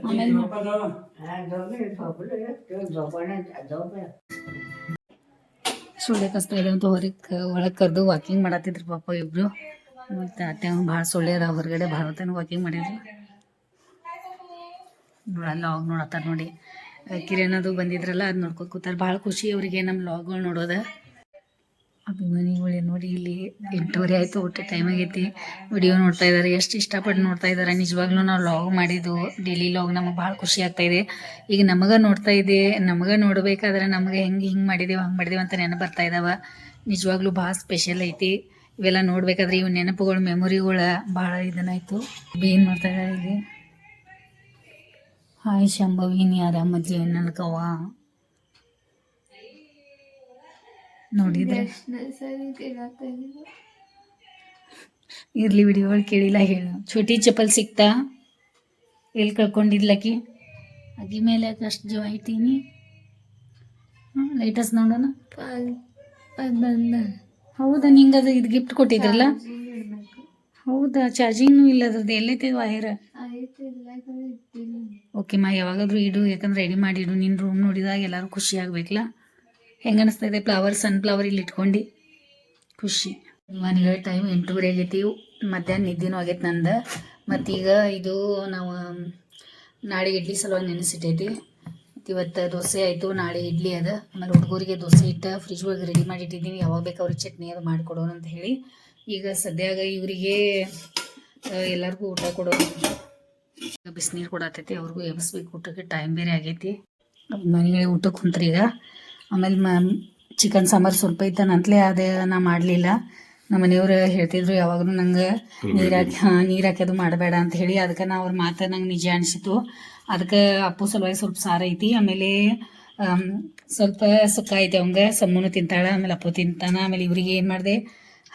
ಆಮೇಲೆ ಸೊಳ್ಳೆ ಕಷ್ಟ ಇದೆ ಅಂತ ಒಳಗೆ ಕರೆದು ವಾಕಿಂಗ್ ಮಾಡತ್ತಿದ್ರು ಪಾಪ ಇಬ್ರು. ಮತ್ತು ಅತ್ತೆ ಭಾಳ ಸೊಳ್ಳೆ ಅದ ಹೊರಗಡೆ, ಭಾಳ ಹೊತ್ತನ ವಾಕಿಂಗ್ ಮಾಡಿದ್ರು. ಲಾಗ್ ನೋಡತ್ತಾರ ನೋಡಿ. ಕಿರಣದು ಬಂದಿದ್ರಲ್ಲ, ಅದು ನೋಡ್ಕೊತ ಕೂತಾರೆ. ಭಾಳ ಖುಷಿ ಅವರಿಗೆ ನಮ್ಮ ಲಾಗ್ಗಳು ನೋಡೋದು. ಅಭಿಮಾನಿಗಳೇ ನೋಡಿ, ಇಲ್ಲಿ 8:30 ಆಯಿತು, ಊಟ ಟೈಮ್ ಆಗೈತಿ. ವಿಡಿಯೋ ನೋಡ್ತಾ ಇದ್ದಾರೆ, ಎಷ್ಟು ಇಷ್ಟಪಟ್ಟು ನೋಡ್ತಾ ಇದ್ದಾರೆ. ನಿಜವಾಗ್ಲೂ ನಾವು ಲಾಗ್ ಮಾಡಿದ್ದು ಡೈಲಿ ಲಾಗ್ ನಮಗೆ ಭಾಳ ಖುಷಿ ಆಗ್ತಾಯಿದೆ. ಈಗ ನಮಗೆ ನೋಡ್ತಾ ಇದೆ, ನಮಗೆ ನೋಡಬೇಕಾದ್ರೆ ನಮಗೆ ಹಿಂಗೆ ಮಾಡಿದೆವು ಹಂಗೆ ಮಾಡಿದೆವು ಅಂತ ನೆನಪು ಬರ್ತಾ ಇದ್ದಾವೆ. ನಿಜವಾಗ್ಲೂ ಭಾಳ ಸ್ಪೆಷಲ್ ಐತಿ ಇವೆಲ್ಲ ನೋಡ್ಬೇಕಾದ್ರೆ. ಇವು ನೆನಪುಗಳು, ಮೆಮೊರಿಗಳು ಭಾಳ ಇದನ್ನಾಯಿತು. ಏನು ಮಾಡ್ತಾ ಇದ್ದಾರೆ ಇಲ್ಲಿ? ಹಾಯ್ ಶಾಂಭವಿ, ನೀ ಆರಾಮಜ್ಜಿ ನನ್ಕವ್ವ ನೋಡಿದ್ರೆ ಇರ್ಲಿ, ವಿಡಿಯೋಗಳು ಕೇಳಿಲ್ಲ ಹೇಳು. ಚೋಟಿ ಚಪ್ಪಲ್ ಸಿಕ್ತಾ? ಎಲ್ಲಿ ಕಳ್ಕೊಂಡಿದ್ಲಕ್ಕಿ? ಅಗಿ ಮೇಲೆ ಯಾಕೆ ಅಷ್ಟು ಜೀವ ಐತೀನಿ? ಲೈಟಸ್ ನೋಡೋಣ. ಹೌದಾ, ನಿಂಗೆ ಅದು ಇದು ಗಿಫ್ಟ್ ಕೊಟ್ಟಿದ್ರಲ್ಲ? ಹೌದಾ, ಚಾರ್ಜಿಂಗ್ನೂ ಇಲ್ಲ ಅದ್ರದ್ದು, ಎಲ್ಲೈತೆ ವೈರ್? ಓಕೆ ಮಾ, ಯಾವಾಗಾದ್ರೂ ಇಡು, ಯಾಕಂದ್ರೆ ರೆಡಿ ಮಾಡಿ ಇಡು. ನಿನ್ನ ರೂಮ್ ನೋಡಿದಾಗ ಎಲ್ಲರೂ ಖುಷಿ ಆಗ್ಬೇಕಲ್ಲ. ಹೆಂಗೆ ಅನಿಸ್ತಾ ಇದೆ ಫ್ಲವರ್, ಸನ್ಫ್ಲವರ್ ಇಲ್ಲಿ ಇಟ್ಕೊಂಡು ಖುಷಿ. ಮನೆಗೆ ಟೈಮ್ 8:30 ಆಗೈತಿ. ಮಧ್ಯಾಹ್ನ ನಿದ್ದೆನೂ ಆಗೈತೆ ನಂದು. ಮತ್ತೀಗ ಇದು ನಾವು ನಾಳೆ ಇಡ್ಲಿ ಸಲುವಾಗಿ ನೆನೆಸಿಟ್ಟೈತಿ. ಇವತ್ತು ದೋಸೆ ಆಯಿತು, ನಾಳೆ ಇಡ್ಲಿ ಅದ. ಆಮೇಲೆ ಹುಡುಗರಿಗೆ ದೋಸೆ ಇಟ್ಟು ಫ್ರಿಜ್ ಒಳಗೆ ರೆಡಿ ಮಾಡಿಟ್ಟಿದ್ದೀನಿ, ಯಾವಾಗ ಬೇಕು ಅವ್ರಿಗೆ ಚಟ್ನಿ ಅದು ಮಾಡಿಕೊಡೋಣ ಅಂತ ಹೇಳಿ. ಈಗ ಸದ್ಯಾಗ ಇವರಿಗೆ ಎಲ್ಲರಿಗೂ ಊಟ ಕೊಡೋದು, ಬಿಸಿನೀರು ಕೊಡತೈತಿ. ಅವ್ರಿಗೂ ಎಬ್ಬಿಸ್ಬೇಕು, ಊಟಕ್ಕೆ ಟೈಮ್ ಬೇರೆ ಆಗೈತಿ. ಮನೆಗೆ ಊಟಕ್ಕೆ ಕುಂತ್ರಿ ಈಗ. ಆಮೇಲೆ ಚಿಕನ್ ಸಾಂಬಾರು ಸ್ವಲ್ಪ ಇತ್ತು ನಂತಲೇ, ಅದೇ ನಾ ಮಾಡಲಿಲ್ಲ. ನಮ್ಮ ಮನೆಯವ್ರು ಹೇಳ್ತಿದ್ರು ಯಾವಾಗಲೂ ನಂಗೆ ನೀರು ಹಾಕಿ ಅದು ಮಾಡಬೇಡ ಅಂತ ಹೇಳಿ. ಅದಕ್ಕೆ ನಾ ಅವ್ರ ಮಾತು ನಂಗೆ ನಿಜ ಅನಿಸಿತು. ಅದಕ್ಕೆ ಅಪ್ಪು ಸಲುವಾಗಿ ಸ್ವಲ್ಪ ಸಾರು ಐತಿ, ಆಮೇಲೆ ಸ್ವಲ್ಪ ಸುಕ್ಕ ಐತೆ ಅವಂಗೆ. ಸಮ್ಮನು ತಿಂತಾಳೆ, ಆಮೇಲೆ ಅಪ್ಪು ತಿಂತಾನೆ. ಆಮೇಲೆ ಇವ್ರಿಗೆ ಏನು ಮಾಡಿದೆ,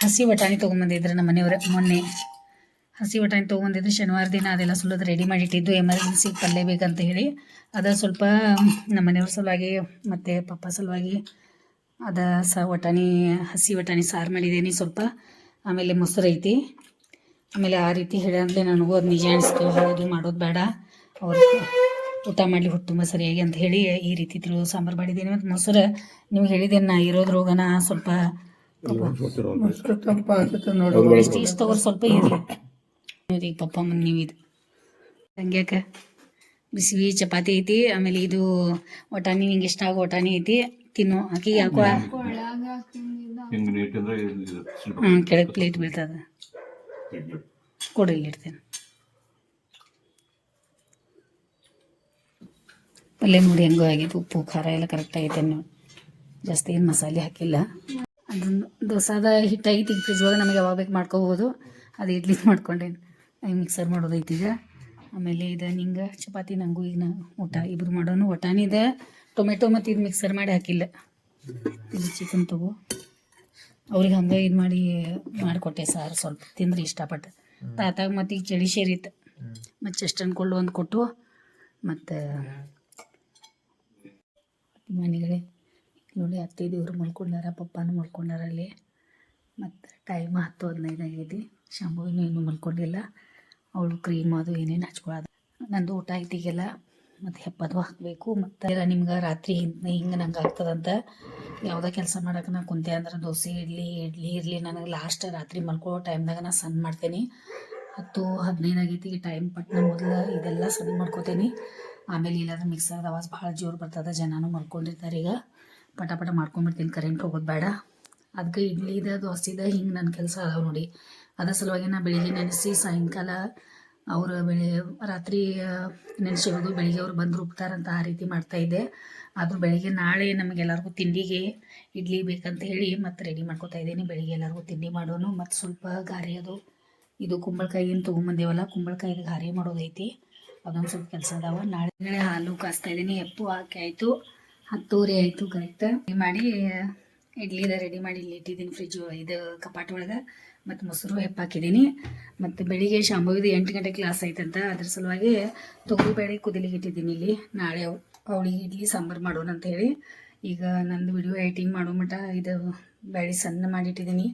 ಹಸಿ ಬಟಾಣಿ ತೊಗೊಂಬಂದಿದ್ರು ನಮ್ಮ ಮನೆಯವ್ರು. ಮೊನ್ನೆ ಹಸಿ ಬಟಾಣಿ ತೊಗೊಂಬಂದಿದ್ರು ಶನಿವಾರ ದಿನ. ಅದೆಲ್ಲ ಸುಳ್ಳೋದು ರೆಡಿ ಮಾಡಿಟ್ಟಿದ್ದು, ಎಮರ್ಜೆನ್ಸಿಗೆ ಪಲ್ಯ ಬೇಕಂತ ಹೇಳಿ. ಅದು ಸ್ವಲ್ಪ ನಮ್ಮ ಮನೆಯವ್ರ ಸಲುವಾಗಿ ಮತ್ತು ಪಪ್ಪ ಸಲುವಾಗಿ ಅದ ಹಸಿ ಬಟಾಣಿ ಸಾರು ಮಾಡಿದ್ದೀನಿ ಸ್ವಲ್ಪ. ಆಮೇಲೆ ಮೊಸರು ಐತಿ. ಆಮೇಲೆ ಆ ರೀತಿ ಹೇಳಿದ್ರೆ ನನಗೂ ಅದು ನಿಜ ಅನಿಸ್ತು, ಹೌದು ಮಾಡೋದು ಬೇಡ, ಅವ್ರು ಊಟ ಮಾಡಲಿ ತುಂಬ ಸರಿಯಾಗಿ ಅಂತ ಹೇಳಿ ಈ ರೀತಿ ತಿಳಿದು ಸಾಂಬಾರು ಮಾಡಿದ್ದೀನಿ. ಮತ್ತು ಮೊಸರು ನಿಮ್ಗೆ ಹೇಳಿದ್ದೇನೆ, ನಾ ಇರೋದ್ರೋಗನ ಸ್ವಲ್ಪ ಇಷ್ಟು ತಗೋರು ಸ್ವಲ್ಪ ಇರಲಿ. ಈಗ ಪಪ್ಪ ಮುಂದೆ ನೀವು ಇದು ಹಂಗ್ಯಾಕ ಬಿಸಿ ಚಪಾತಿ ಐತಿ. ಆಮೇಲೆ ಇದು ಒಟಾಣಿ, ನಿಂಗೆ ಇಷ್ಟ ಆಗೋ ಒಟಾಣಿ ಐತಿ, ತಿನ್ನು. ಆಕಿ ಯಾಕೋ ಕೆಳಗೆ ಪ್ಲೇಟ್ ಬೀಳ್ತದ, ಕೊಡು ಇಲ್ಲಿ ಇಡ್ತೇನೆ. ಪಲ್ಯ ನೋಡಿ ಹೆಂಗೋ ಆಗೈತೆ, ಉಪ್ಪು ಖಾರ ಎಲ್ಲ ಕರೆಕ್ಟ್ ಆಗೈತೆ. ನೀವು ಜಾಸ್ತಿ ಏನು ಮಸಾಲೆ ಹಾಕಿಲ್ಲ. ಅದನ್ನು ದೋಸಾದ ಹಿಟ್ಟು ಐತಿ ಈಗ ಫ್ರಿಜ್ ಒಳಗೆ, ನಮಗೆ ಯಾವಾಗ ಬೇಕು ಮಾಡ್ಕೋಬೋದು. ಅದು ಇಡ್ಲಿ ಮಾಡ್ಕೊಂಡೇನು, ಮಿಕ್ಸರ್ ಮಾಡೋದೈತಿ ಈಗ. ಆಮೇಲೆ ಇದು ನಿಂಗೆ ಚಪಾತಿ, ನಂಗೂ ಈಗ ಊಟ ಇಬ್ಬರು ಮಾಡೋನು. ಒಟಾಣಿದೆ ಟೊಮೆಟೊ ಮತ್ತು ಇದು ಮಿಕ್ಸರ್ ಮಾಡಿ ಹಾಕಿಲ್ಲ. ಇದು ಚಿಕನ್ ತಗೋ, ಅವ್ರಿಗೆ ಹಂಗೆ ಇದು ಮಾಡಿಕೊಟ್ಟೆ ಸಾರು. ಸ್ವಲ್ಪ ತಿಂದ್ರೆ ಇಷ್ಟಪಟ್ಟು. ತಾತಾಗ ಮತ್ತು ಈಗ ಚಳಿ ಸೇರಿತ್ತು, ಮತ್ತು ಚೆಸ್ಟ್ ಅನ್ಕೊಳ್ಳು ಒಂದು ಕೊಟ್ಟು. ಮತ್ತು ಮನೆಗಳೇ ನೋಡಿ, ಅತ್ತೈದು ಇವರು ಮಲ್ಕೊಂಡಾರ, ಪಪ್ಪನೂ ಮಲ್ಕೊಂಡಾರ ಅಲ್ಲಿ. ಮತ್ತು ಟೈಮ್ 10:15 ಆಗೈತಿ. ಶಾಂಭವಿನೂ ಇನ್ನೂ ಮಲ್ಕೊಂಡಿಲ್ಲ. ಅವಳು ಕ್ರೀಮ್ ಅದು ಏನೇನು ಹಚ್ಕೊಳ್ಳೋದು. ನಂದು ಊಟ ಐತಿಗೆಲ್ಲ ಮತ್ತು ಹೆಪ್ಪದು ಹಾಕಬೇಕು. ಮತ್ತು ನಿಮ್ಗೆ ರಾತ್ರಿ ಹಿಂಗೆ ನಂಗೆ ಆಗ್ತದಂತ ಯಾವುದೇ ಕೆಲಸ ಮಾಡೋಕೆ ನಾ ಕುಂತೆ ಅಂದ್ರೆ ದೋಸೆ ಇರಲಿ ಇರಲಿ ನನಗೆ ಲಾಸ್ಟ್ ರಾತ್ರಿ ಮಲ್ಕೊಳ್ಳೋ ಟೈಮ್ದಾಗ ನಾ ಸಣ್ಣ ಮಾಡ್ತೇನೆ. 10:15 ಆಗೈತಿ ಟೈಮ್. ಪಟ್ನ ಮೊದಲು ಇದೆಲ್ಲ ಸಣ್ಣ ಮಾಡ್ಕೋತೀನಿ. ಆಮೇಲೆ ಇಲ್ಲಾಂದ್ರೆ ಮಿಕ್ಸರ್ದ ಆವಾಜ್ ಭಾಳ ಜೋರು ಬರ್ತದೆ, ಜನನೂ ಮಲ್ಕೊಂಡಿರ್ತಾರೆ. ಈಗ ಪಟ ಮಾಡ್ಕೊಂಬಿಡ್ತೀನಿ, ಕರೆಂಟ್ ಹೋಗೋದು ಬೇಡ. ಅದಕ್ಕೆ ಇಡ್ಲಿದ ದೋಸೆದ ಹಿಂಗೆ ನನ್ನ ಕೆಲಸ ಅದಾವೆ ನೋಡಿ. ಅದ್ರ ಸಲುವಾಗಿ ನಾ ಬೆಳಿಗ್ಗೆ ನೆನೆಸಿ ಸಾಯಂಕಾಲ ಅವರು ರಾತ್ರಿ ನೆನೆಸಿರೋದು, ಬೆಳಿಗ್ಗೆ ಅವ್ರು ಬಂದು ರುಬ್ತಾರಂತ ಆ ರೀತಿ ಮಾಡ್ತಾಯಿದ್ದೆ. ಆದರೂ ಬೆಳಿಗ್ಗೆ ನಾಳೆ ನಮಗೆಲ್ಲರಿಗೂ ತಿಂಡಿಗೆ ಇಡ್ಲಿ ಬೇಕಂತ ಹೇಳಿ ಮತ್ತೆ ರೆಡಿ ಮಾಡ್ಕೊತಾ ಇದ್ದೀನಿ. ಬೆಳಿಗ್ಗೆ ಎಲ್ಲರಿಗೂ ತಿಂಡಿ ಮಾಡೋನು. ಮತ್ತು ಸ್ವಲ್ಪ ಗಾರೆ ಅದು ಇದು ಕುಂಬಳಕಾಯಿನ ತೊಗೊಂಬಂದೇವಲ್ಲ, ಕುಂಬಳಕಾಯಿಗೆ ಗಾರೆ ಮಾಡೋದೈತಿ. ಅದೊಂದು ಸ್ವಲ್ಪ ಕೆಲಸ ಅದಾವೆ. ನಾಳೆ ಹಾಲು ಕಾಸ್ತಾ ಇದ್ದೀನಿ. ಎಪ್ಪು ಹಾಕಿ ಆಯಿತು, 10:30 ಆಯಿತು ಕರೆಕ್ಟ್. ಮಾಡಿ ಇಡ್ಲಿದ ರೆಡಿ ಮಾಡಿ ಇಲ್ಲಿ ಇಟ್ಟಿದ್ದೀನಿ ಫ್ರಿಜ್ ಇದು ಕಪಾಟ್ ಒಳಗೆ. ಮತ್ತು ಮೊಸರು ಹೆಪ್ಪಾಕಿದ್ದೀನಿ. ಮತ್ತು ಬೆಳಿಗ್ಗೆ ಶಾಂಭವಿದು 8 ಗಂಟೆ ಕ್ಲಾಸ್ ಐತಂತ, ಅದ್ರ ಸಲುವಾಗಿ ತೊಗರಿಬೇಳೆ ಕುದಿಲಿಗೆ ಇಟ್ಟಿದ್ದೀನಿ ಇಲ್ಲಿ. ನಾಳೆ ಅವಳಿಗೆ ಇಡ್ಲಿ ಸಾಂಬಾರು ಮಾಡೋಣ ಅಂತ ಹೇಳಿ. ಈಗ ನಂದು ವಿಡಿಯೋ ಎಡಿಟಿಂಗ್ ಮಾಡೋ ಮಟ್ಟ ಇದು ಬೇಳೆ ಸಣ್ಣ ಮಾಡಿಟ್ಟಿದ್ದೀನಿ.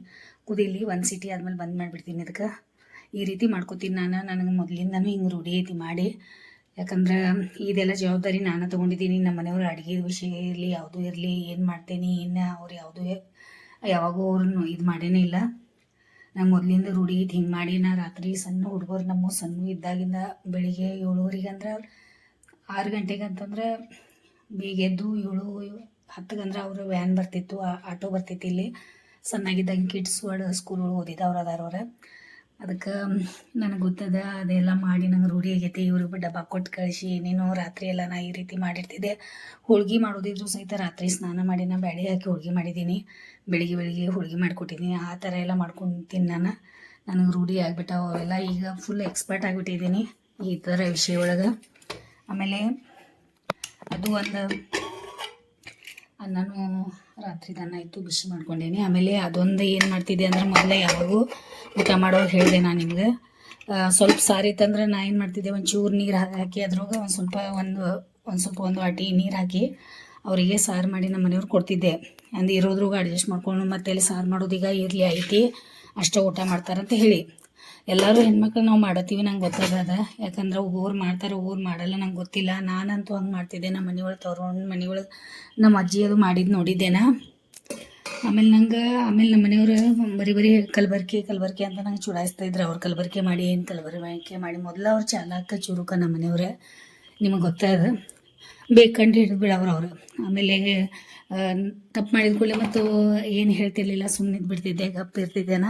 ಕುದಿಲಿ, 1 ಸೀಟಿ ಆದಮೇಲೆ ಬಂದ್ ಮಾಡಿಬಿಡ್ತೀನಿ. ಅದಕ್ಕೆ ಈ ರೀತಿ ಮಾಡ್ಕೋತೀನಿ ನಾನು. ನನಗೆ ಮೊದಲಿಂದನೂ ಹಿಂಗೆ ರೂಢಿ ಐತಿ ಮಾಡಿ. ಯಾಕಂದ್ರೆ ಇದೆಲ್ಲ ಜವಾಬ್ದಾರಿ ನಾನು ತೊಗೊಂಡಿದ್ದೀನಿ. ನಮ್ಮ ಮನೆಯವ್ರ ಅಡುಗೆ ವಿಷಯ ಇರಲಿ, ಯಾವುದೂ ಇರಲಿ, ಏನು ಮಾಡ್ತೇನೆ ಏನು ಅವ್ರು ಯಾವಾಗೂ ಅವ್ರನ್ನು ಇದು ಮಾಡೇನೇ ಇಲ್ಲ. ನಂಗೆ ಮೊದಲಿಂದ ರೂಢಿ ಐತಿ ಹಿಂಗೆ ಮಾಡಿ. ನಾ ರಾತ್ರಿ ಸಣ್ಣ ಹುಡುಗರು ನಮ್ಮ ಸಣ್ಣ ಇದ್ದಾಗಿಂದ ಬೆಳಿಗ್ಗೆ 7:30 ಅಂದ್ರೆ 6 ಗಂಟೆಗೆ ಅಂತಂದ್ರೆ ಬೇಗ ಎದ್ದು 7:10 ಅಂದ್ರೆ ಅವ್ರ ವ್ಯಾನ್ ಬರ್ತಿತ್ತು, ಆಟೋ ಬರ್ತಿತ್ತು. ಇಲ್ಲಿ ಸಣ್ಣಾಗಿದ್ದಾಗ ಕಿಡ್ಸ್ ಸ್ಕೂಲ್ ಒಳಗೆ ಓದಿದ್ದವ್ರು ಅದಾರವ್ರ. ಅದಕ್ಕೆ ನನಗೆ ಗೊತ್ತದ, ಅದೆಲ್ಲ ಮಾಡಿ ನಂಗೆ ರೂಢಿ ಆಗೈತಿ. ಇವ್ರಿಗೆ ಡಬ್ಬ ಕೊಟ್ಟು ಕಳಿಸಿ ಏನೇನೋ ರಾತ್ರಿ ಎಲ್ಲ ನಾ ಈ ರೀತಿ ಮಾಡಿರ್ತಿದ್ದೆ. ಹೋಳ್ಗೆ ಮಾಡೋದಿದ್ರು ಸಹಿತ ರಾತ್ರಿ ಸ್ನಾನ ಮಾಡಿ ನಾ ಬೇಳೆ ಹಾಕಿ ಹೋಳ್ಗೆ ಮಾಡಿದ್ದೀನಿ. ಬೆಳಿಗ್ಗೆ ಹೋಳ್ಗೆ ಮಾಡಿಕೊಟ್ಟಿದ್ದೀನಿ. ಆ ಥರ ಎಲ್ಲ ಮಾಡ್ಕೊತೀನಿ ನಾನು. ನನಗೆ ರೂಢಿ ಆಗಿಬಿಟ್ಟಾವ ಅವೆಲ್ಲ. ಈಗ ಫುಲ್ ಎಕ್ಸ್ಪರ್ಟ್ ಆಗಿಬಿಟ್ಟಿದ್ದೀನಿ ಈ ಥರ ವಿಷಯ ಒಳಗೆ. ಆಮೇಲೆ ಅದು ಒಂದು ಅನ್ನನೂ ರಾತ್ರಿ ಅನ್ನ ಇತ್ತು, ಬಿಸಿ ಮಾಡ್ಕೊಂಡೇನಿ. ಆಮೇಲೆ ಅದೊಂದು ಏನು ಮಾಡ್ತಿದ್ದೆ ಅಂದ್ರೆ, ಮೊದಲೇ ಯಾವಾಗೂ ಊಟ ಮಾಡೋರು ಹೇಳಿದೆ ನಾನು ನಿಮ್ಗೆ. ಸ್ವಲ್ಪ ಸಾರು ಇತ್ತಂದ್ರೆ ನಾ ಏನು ಮಾಡ್ತಿದ್ದೆ, ಒಂಚೂರು ನೀರು ಹಾಕಿ ಅದ್ರೊಳಗೆ ಒಂದು ವಾಟಿ ನೀರು ಹಾಕಿ ಅವರಿಗೆ ಸಾರು ಮಾಡಿ ನಮ್ಮ ಮನೆಯವ್ರು ಕೊಡ್ತಿದ್ದೆ. ಅಂದು ಇರೋದ್ರಾಗ ಅಡ್ಜಸ್ಟ್ ಮಾಡ್ಕೊಂಡು ಮತ್ತೆ ಅಲ್ಲಿ ಸಾರು ಮಾಡೋದೀಗ ಇರಲಿ ಐತಿ ಅಷ್ಟೇ ಊಟ ಮಾಡ್ತಾರಂತ ಹೇಳಿ. ಎಲ್ಲರೂ ಹೆಣ್ಮಕ್ಳು ನಾವು ಮಾಡತ್ತೀವಿ ನಂಗೆ ಗೊತ್ತದ. ಯಾಕಂದ್ರೆ ಊರು ಮಾಡ್ತಾರೆ, ಊರು ಮಾಡಲ್ಲ ನಂಗೆ ಗೊತ್ತಿಲ್ಲ. ನಾನಂತೂ ಹಂಗೆ ಮಾಡ್ತಿದ್ದೆ. ನಮ್ಮ ಮನೆಯೊಳಗೆ ತವ್ರ ಮನೆಯೊಳಗೆ ನಮ್ಮ ಅಜ್ಜಿ ಅದು ಮಾಡಿದ್ದು ನೋಡಿದ್ದೇನ. ಆಮೇಲೆ ನಮ್ಮ ಮನೆಯವರು ಬರೀ ಕಲಬೆರಕೆ ಅಂತ ನಂಗೆ ಚುಡಾಯಿಸ್ತಾ ಇದ್ರು. ಅವ್ರು ಕಲಬೆರಕೆ ಮಾಡಿ ಏನು ಕಲಬೆರಕೆ ಮಾಡಿ ಮೊದಲು ಅವ್ರು ಚಾಲಾಕ ಚುರುಕ ನಮ್ಮ ಮನೆಯವ್ರೆ, ನಿಮಗೆ ಗೊತ್ತದ. ಬೇಕಂಡು ಹಿಡಿದು ಬಿಡವ್ರು ಅವರು. ಆಮೇಲೆ ತಪ್ಪು ಮಾಡಿದ ಕೂಡಲೇ ಮತ್ತು ಏನು ಹೇಳ್ತಿರ್ಲಿಲ್ಲ, ಸುಮ್ಮನೆ ಬಿಡ್ತಿದ್ದೆ, ಗಪ್ ಇರ್ತಿದ್ದೇನ.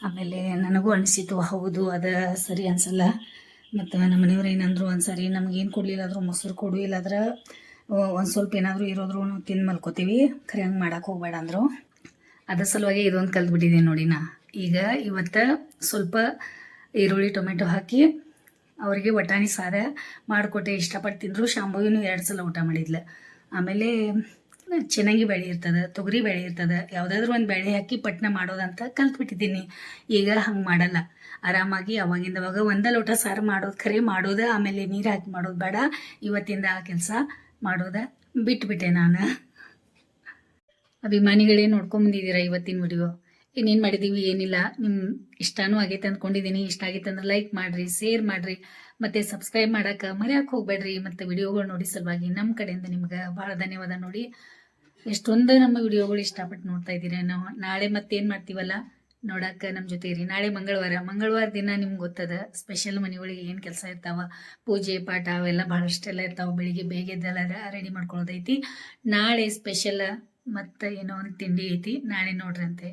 ಆಮೇಲೆ ನನಗೂ ಅನಿಸಿತು, ಹೌದು ಅದು ಸರಿ ಅನಿಸಲ್ಲ. ಮತ್ತು ನಮ್ಮ ಮನೆಯವ್ರು ಏನಂದ್ರು, ಒಂದು ಸರಿ ನಮಗೇನು ಕೊಡಲಿಲ್ಲ ಆದರೂ ಮೊಸರು ಕೊಡು, ಇಲ್ಲಾದ್ರೆ ಒಂದು ಸ್ವಲ್ಪ ಏನಾದರೂ ಇರೋದ್ರು ನಾವು ತಿಂದು ಮಲ್ಕೋತೀವಿ, ಖರೆ ಹಂಗೆ ಮಾಡೋಕೆ ಹೋಗ್ಬೇಡ ಅಂದರು. ಅದ್ರ ಸಲುವಾಗಿ ಇದೊಂದು ಕಲ್ತ್ಬಿಟ್ಟಿದ್ದೀನಿ ನೋಡಿ ನಾ. ಈಗ ಇವತ್ತು ಸ್ವಲ್ಪ ಈರುಳ್ಳಿ ಟೊಮೆಟೊ ಹಾಕಿ ಅವರಿಗೆ ವಟಾಣಿ ಸಾರ ಮಾಡಿಕೊಟ್ಟೆ. ಇಷ್ಟಪಟ್ಟು ತಿಂದರು. ಶಾಂಭವಿನೂ 2 ಸಲ ಊಟ ಮಾಡಿದ್ಲು. ಆಮೇಲೆ ಚೆನ್ನಾಗಿ ಬೇಳೆ ಇರ್ತದೆ, ತೊಗರಿ ಬೇಳೆ ಇರ್ತದೆ, ಯಾವುದಾದ್ರೂ ಒಂದು ಬೇಳೆ ಹಾಕಿ ಪಟ್ನ ಮಾಡೋದಂತ ಕಲ್ತ್ಬಿಟ್ಟಿದ್ದೀನಿ. ಈಗ ಹಂಗೆ ಮಾಡಲ್ಲ, ಆರಾಮಾಗಿ ಅವಾಗಿಂದವಾಗ ಒಂದೇ ಲೋಟ ಸಾರು ಮಾಡೋದು ಖರೆ ಮಾಡೋದು, ಆಮೇಲೆ ನೀರು ಹಾಕಿ ಮಾಡೋದು ಬೇಡ. ಇವತ್ತಿಂದ ಆ ಕೆಲಸ ಮಾಡೋದ ಬಿಟ್ಬಿಟ್ಟೆ ನಾನು. ಅಭಿಮಾನಿಗಳೇ ನೋಡ್ಕೊಂಬಂದಿದ್ದೀರಾ ಇವತ್ತಿನ ವಿಡಿಯೋ. ಇನ್ನೇನು ಮಾಡಿದ್ದೀವಿ ಏನಿಲ್ಲ. ನಿಮ್ಮ ಇಷ್ಟನೂ ಆಗೈತೆ ಅಂದ್ಕೊಂಡಿದ್ದೀನಿ. ಇಷ್ಟ ಆಗೈತೆ ಅಂದ್ರೆ ಲೈಕ್ ಮಾಡಿರಿ, ಶೇರ್ ಮಾಡಿರಿ, ಮತ್ತು ಸಬ್ಸ್ಕ್ರೈಬ್ ಮಾಡೋಕೆ ಮರೆಯೋಕೆ ಹೋಗ್ಬೇಡ್ರಿ. ಮತ್ತು ವಿಡಿಯೋಗಳು ನೋಡಿ ಸಲುವಾಗಿ ನಮ್ಮ ಕಡೆಯಿಂದ ನಿಮ್ಗೆ ಭಾಳ ಧನ್ಯವಾದ. ನೋಡಿ ಎಷ್ಟೊಂದು ನಮ್ಮ ವಿಡಿಯೋಗಳು ಇಷ್ಟಪಟ್ಟು ನೋಡ್ತಾ ಇದ್ದೀರಾ. ನಾವು ನಾಳೆ ಮತ್ತೇನು ಮಾಡ್ತೀವಲ್ಲ ನೋಡೋಕೆ ನಮ್ಮ ಜೊತೆ ಇರಿ. ನಾಳೆ ಮಂಗಳವಾರ ದಿನ ನಿಮ್ಗೆ ಗೊತ್ತದ ಸ್ಪೆಷಲ್ ಮನೆಯೊಳಗೆ ಏನು ಕೆಲಸ ಇರ್ತಾವ, ಪೂಜೆ ಪಾಠ ಅವೆಲ್ಲ ಭಾಳಷ್ಟೆಲ್ಲ ಇರ್ತಾವೆ. ಬೆಳಿಗ್ಗೆ ಬೇಗ ಎದ್ದೆಲ್ಲ ರೆಡಿ ಮಾಡ್ಕೊಳ್ಳೋದೈತಿ. ನಾಳೆ ಸ್ಪೆಷಲ್ ಮತ್ತು ಏನೋ ಒಂದು ತಿಂಡಿ ಐತಿ, ನಾಳೆ ನೋಡ್ರಂತೆ.